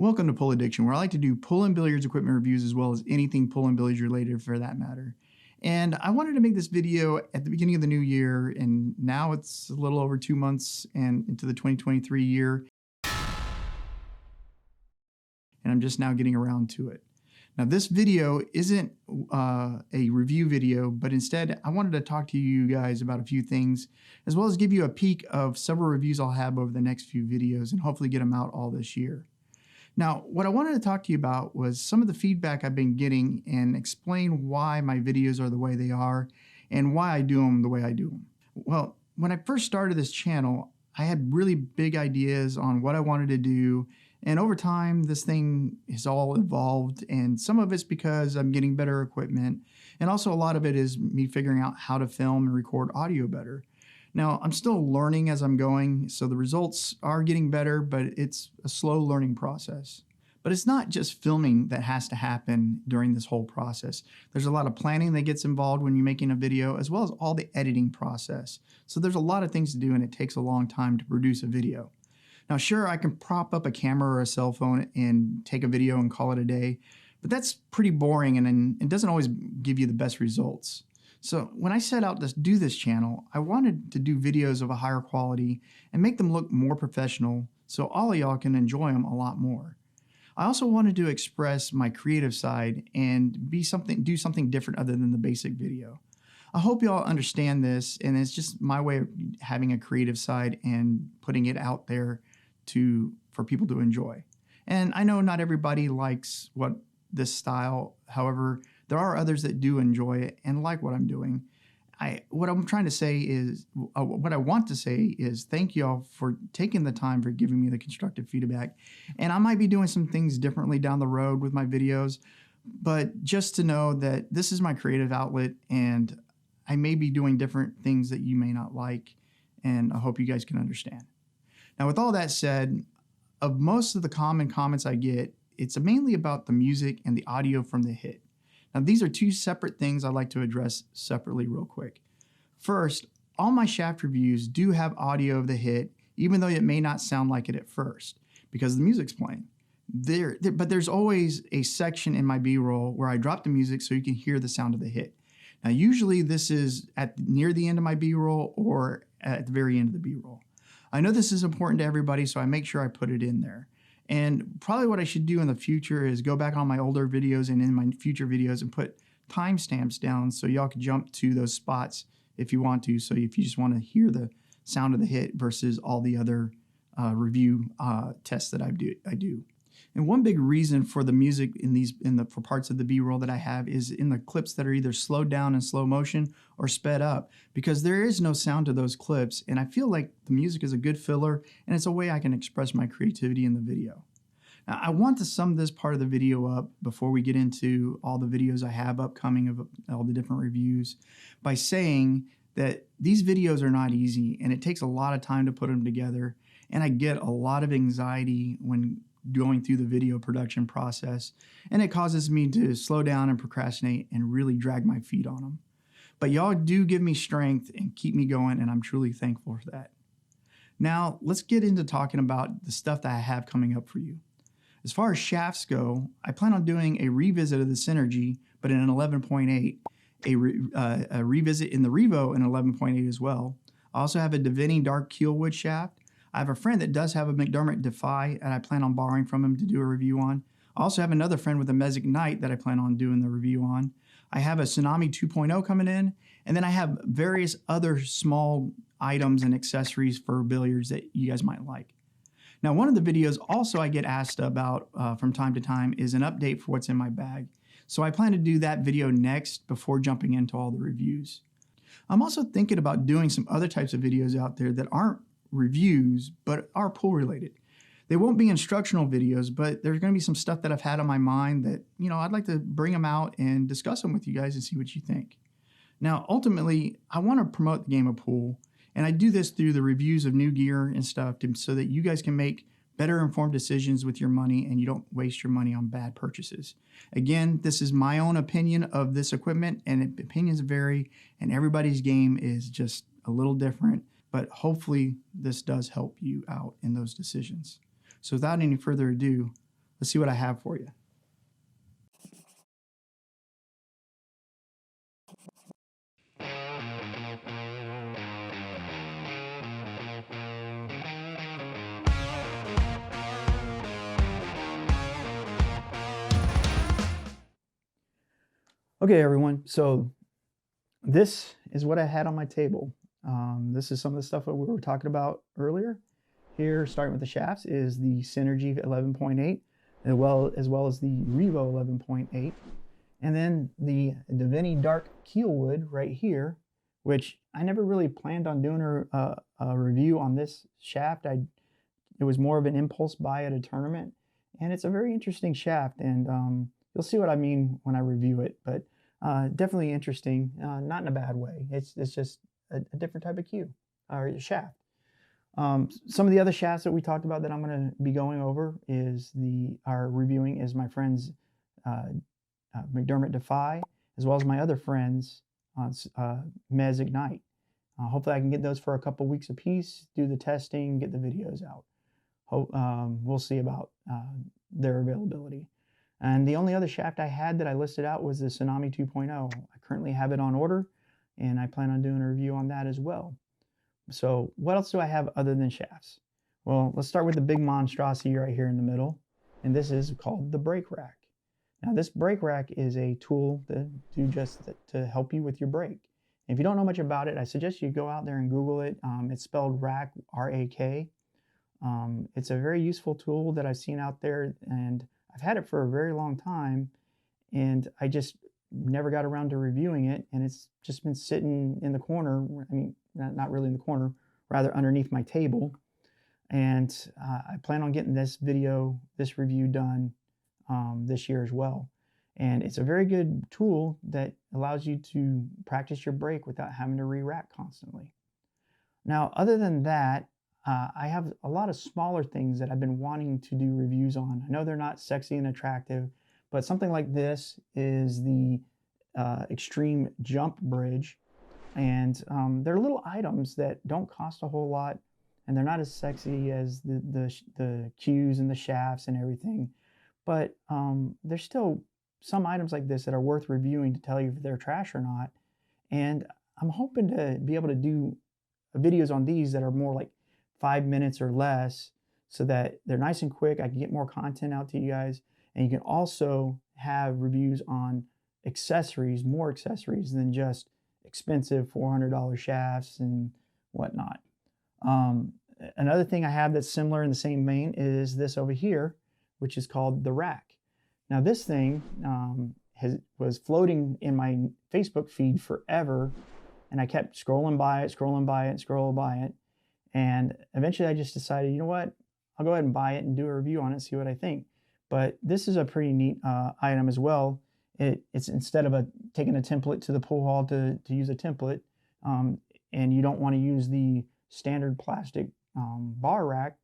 Welcome to Pool Addiction, where I like to do pool and billiards equipment reviews as well as anything pool and billiards related for that matter. And I wanted to make this video at the beginning of the new year, and now it's a little over 2 months and into the 2023 year. And I'm just now getting around to it. Now, this video isn't a review video, but instead I wanted to talk to you guys about a few things, as well as give you a peek of several reviews I'll have over the next few videos and hopefully get them out all this year. Now, what I wanted to talk to you about was some of the feedback I've been getting and explain why my videos are the way they are and why I do them the way I do them. Well, when I first started this channel, I had really big ideas on what I wanted to do. And over time, this thing has all evolved, and some of it's because I'm getting better equipment. And also a lot of it is me figuring out how to film and record audio better. Now, I'm still learning as I'm going, so the results are getting better, but it's a slow learning process. But it's not just filming that has to happen during this whole process. There's a lot of planning that gets involved when you're making a video, as well as all the editing process. So there's a lot of things to do, and it takes a long time to produce a video. Now, sure, I can prop up a camera or a cell phone and take a video and call it a day, but that's pretty boring and it doesn't always give you the best results. So when I set out to do this channel, I wanted to do videos of a higher quality and make them look more professional so all of y'all can enjoy them a lot more. I also wanted to express my creative side and do something different other than the basic video. I hope y'all understand this, and it's just my way of having a creative side and putting it out there for people to enjoy. And I know not everybody likes this style. However, there are others that do enjoy it and like what I'm doing. What I want to say is thank y'all for taking the time for giving me the constructive feedback. And I might be doing some things differently down the road with my videos, but just to know that this is my creative outlet and I may be doing different things that you may not like, and I hope you guys can understand. Now, with all that said, of most of the common comments I get, it's mainly about the music and the audio from the hit. Now, these are two separate things I'd like to address separately real quick. First, all my shaft reviews do have audio of the hit, even though it may not sound like it at first, because the music's playing. But there's always a section in my B-roll where I drop the music so you can hear the sound of the hit. Now, usually this is near the end of my B-roll or at the very end of the B-roll. I know this is important to everybody, so I make sure I put it in there. And probably what I should do in the future is go back on my older videos and in my future videos and put timestamps down so y'all can jump to those spots if you want to. So if you just want to hear the sound of the hit versus all the other review tests that I do. And one big reason for the music for parts of the B-roll that I have is in the clips that are either slowed down in slow motion or sped up, because there is no sound to those clips, and I feel like the music is a good filler and it's a way I can express my creativity in the video. Now, I want to sum this part of the video up before we get into all the videos I have upcoming of all the different reviews by saying that these videos are not easy and it takes a lot of time to put them together, and I get a lot of anxiety when going through the video production process, and it causes me to slow down and procrastinate and really drag my feet on them. But y'all do give me strength and keep me going, and I'm truly thankful for that. Now, let's get into talking about the stuff that I have coming up for you. As far as shafts go, I plan on doing a revisit of the Synergy, but in an 11.8, a revisit in the Revo in 11.8 as well. I also have a Divinity Dark Keelwood shaft. I have a friend that does have a McDermott Defy, and I plan on borrowing from him to do a review on. I also have another friend with a Mesic Knight that I plan on doing the review on. I have a Tsunami 2.0 coming in, and then I have various other small items and accessories for billiards that you guys might like. Now, one of the videos also I get asked about from time to time is an update for what's in my bag. So I plan to do that video next before jumping into all the reviews. I'm also thinking about doing some other types of videos out there that aren't reviews but are pool related. They won't be instructional videos, but there's going to be some stuff that I've had on my mind that, I'd like to bring them out and discuss them with you guys and see what you think. Now, ultimately, I want to promote the game of pool, and I do this through the reviews of new gear and stuff so that you guys can make better informed decisions with your money and you don't waste your money on bad purchases. Again, this is my own opinion of this equipment, and opinions vary, and everybody's game is just a little different. But hopefully this does help you out in those decisions. So without any further ado, Let's see what I have for you. Okay, everyone, so this is what I had on my table. This is some of the stuff that we were talking about earlier. Here, starting with the shafts, is the Synergy 11.8, as well as the Revo 11.8. And then the Divinity Dark Keelwood right here, which I never really planned on doing a review on this shaft. It was more of an impulse buy at a tournament. And it's a very interesting shaft, and you'll see what I mean when I review it. But definitely interesting, not in a bad way. It's just a different type of cue or shaft. Some of the other shafts that we talked about that I'm going to be going over reviewing is my friend's McDermott Defy, as well as my other friends on Mez Ignite. Hopefully I can get those for a couple weeks a piece, do the testing, get the videos out. We'll see about their availability. And the only other shaft I had that I listed out was the Tsunami 2.0. I currently have it on order, and I plan on doing a review on that as well. So what else do I have other than shafts? Well, let's start with the big monstrosity right here in the middle, and this is called the brake rack. Now this brake rack is a tool to help you with your brake. And if you don't know much about it, I suggest you go out there and Google it. It's spelled rack, R-A-K. It's a very useful tool that I've seen out there, and I've had it for a very long time, and I just never got around to reviewing it, and it's just been sitting in the corner. I mean, not really in the corner, rather underneath my table. And I plan on getting this review done this year as well. And it's a very good tool that allows you to practice your brake without having to re-rack constantly. Now, other than that, I have a lot of smaller things that I've been wanting to do reviews on. I know they're not sexy and attractive, but something like this is the Extreme Jump Bridge. And they're little items that don't cost a whole lot, and they're not as sexy as the cues and the shafts and everything. But there's still some items like this that are worth reviewing to tell you if they're trash or not. And I'm hoping to be able to do videos on these that are more like 5 minutes or less, so that they're nice and quick. I can get more content out to you guys, and you can also have reviews on accessories, more accessories than just expensive $400 shafts and whatnot. Another thing I have that's similar in the same vein is this over here, which is called the rack. Now this thing was floating in my Facebook feed forever, and I kept scrolling by it. And eventually I just decided, you know what, I'll go ahead and buy it and do a review on it, see what I think. But this is a pretty neat item as well. It's instead of taking a template to the pool hall to use a template, and you don't want to use the standard plastic bar rack,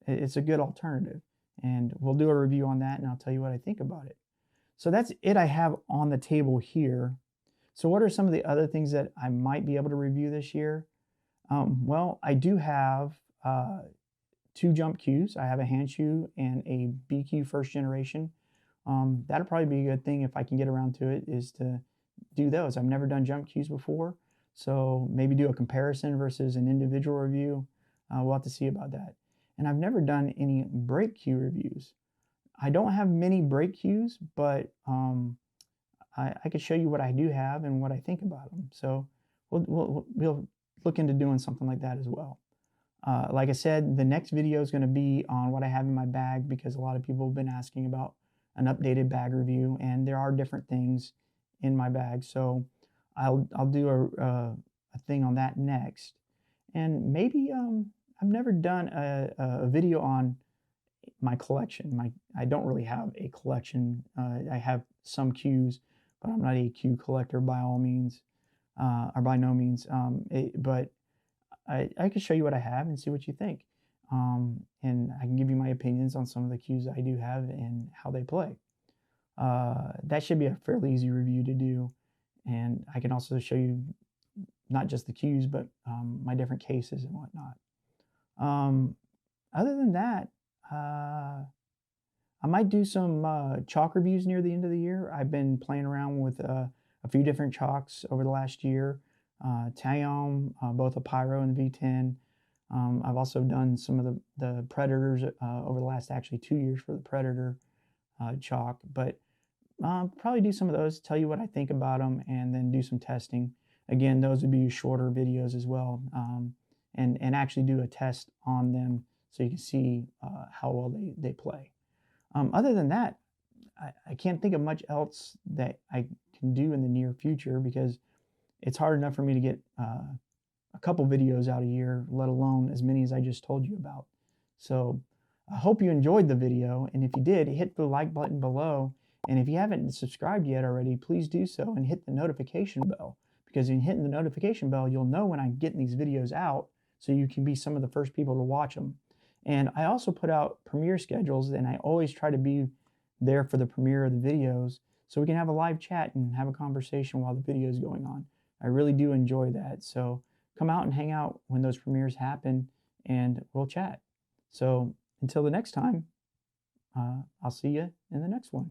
it's a good alternative. And we'll do a review on that, and I'll tell you what I think about it. So that's it I have on the table here. So what are some of the other things that I might be able to review this year? Well, I do have 2 jump cues. I have a hand cue and a BQ first generation. That'll probably be a good thing if I can get around to it, is to do those. I've never done jump cues before, so maybe do a comparison versus an individual review. We'll have to see about that. And I've never done any brake cue reviews. I don't have many brake cues, but I could show you what I do have and what I think about them. So we'll look into doing something like that as well. Like I said, the next video is going to be on what I have in my bag, because a lot of people have been asking about an updated bag review, and there are different things in my bag. So I'll do a thing on that next. And maybe I've never done a video on my collection. I don't really have a collection. I have some cues, but I'm not a cue collector by all means, or by no means. But I can show you what I have and see what you think. And I can give you my opinions on some of the cues I do have and how they play. That should be a fairly easy review to do. And I can also show you not just the cues, but my different cases and whatnot. Other than that, I might do some chalk reviews near the end of the year. I've been playing around with a few different chalks over the last year. Tayom, both a Pyro and V10. I've also done some of the Predators over the last actually 2 years for the Predator chalk, but probably do some of those, tell you what I think about them, and then do some testing. Again, those would be shorter videos as well, and actually do a test on them so you can see how well they play. Other than that, I can't think of much else that I can do in the near future because it's hard enough for me to get a couple videos out a year, let alone as many as I just told you about. So I hope you enjoyed the video, and if you did, hit the like button below. And if you haven't subscribed yet already, please do so and hit the notification bell, because in hitting the notification bell, you'll know when I'm getting these videos out, so you can be some of the first people to watch them. And I also put out premiere schedules, and I always try to be there for the premiere of the videos so we can have a live chat and have a conversation while the video is going on. I really do enjoy that. So come out and hang out when those premieres happen, and we'll chat. So until the next time, I'll see you in the next one.